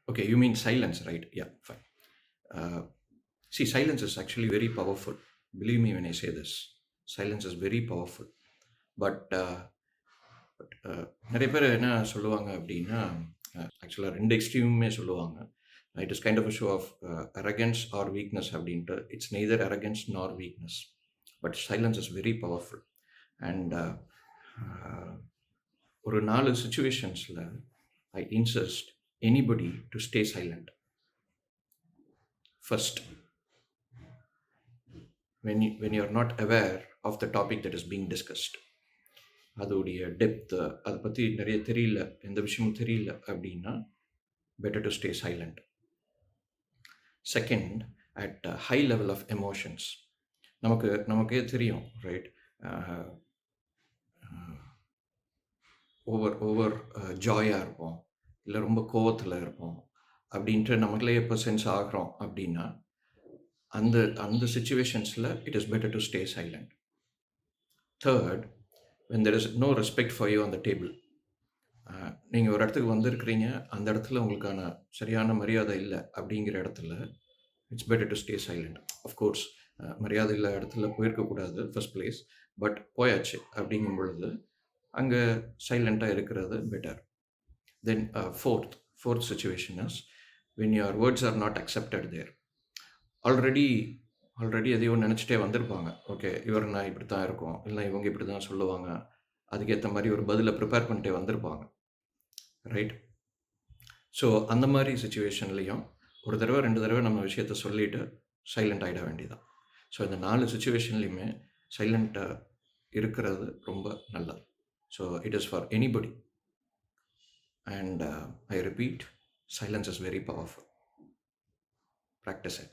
Okay, you mean silence, right? Yeah, fine. Uh, See, silence is actually very powerful. Believe me when I say this. Silence is very powerful. But நிறைய பேர் என்ன சொல்லுவாங்க அப்படின்னா, ஆக்சுவலாக ரெண்டு எக்ஸ்ட்ரீமுமே சொல்லுவாங்க. It is kind of a show of arrogance or weakness அப்படின்ட்டு. It's neither arrogance nor weakness. But silence is very powerful. And ஒரு 4 சுச்சுவேஷன்ஸில் I insist anybody to stay silent. First, when you are not aware of the topic that is being discussed, அதோடைய depth அதை பற்றி நிறைய தெரியல, எந்த விஷயமும் தெரியல அப்படின்னா better to stay silent. Second, at a high level of emotions, நமக்கே தெரியும், ரைட்? ஓவர் ஜாயாக இருப்போம், இல்லை ரொம்ப கோவத்தில் இருப்போம் அப்படின்ட்டு நமக்குள்ளே எப்போ சென்ஸ் ஆகிறோம் அப்படின்னா அந்த அந்த சுச்சுவேஷன்ஸில் it is better to stay silent. Third, when there is no respect for you on the table, நீங்கள் ஒரு இடத்துக்கு வந்திருக்கிறீங்க, அந்த இடத்துல உங்களுக்கான சரியான மரியாதை இல்லை அப்படிங்கிற இடத்துல it's better to stay silent. Of course மரியாதை இல்லை இடத்துல போயிருக்கக்கூடாது ஃபர்ஸ்ட் பிளேஸ், பட் போயாச்சு அப்படிங்கும் பொழுது அங்கே சைலண்ட்டாக இருக்கிறது better. Then fourth situation is when your words are not accepted there. Already எதையோ நினச்சிட்டே வந்திருப்பாங்க. ஓகே, இவர் நான் இப்படி தான் இருக்கோம், இல்லை இவங்க இப்படி தான் சொல்லுவாங்க, அதுக்கேற்ற மாதிரி ஒரு பதிலை ப்ரிப்பேர் பண்ணிட்டே வந்திருப்பாங்க, ரைட்? ஸோ அந்த மாதிரி சுச்சுவேஷன்லேயும் ஒரு தடவை 2 தடவை நம்ம விஷயத்த சொல்லிவிட்டு சைலண்ட் ஆகிட வேண்டியதான். ஸோ இந்த 4 சுச்சுவேஷன்லேயுமே சைலண்ட்டாக இருக்கிறது ரொம்ப நல்லது. So it is for anybody. And I repeat, silence is very powerful. Practice it.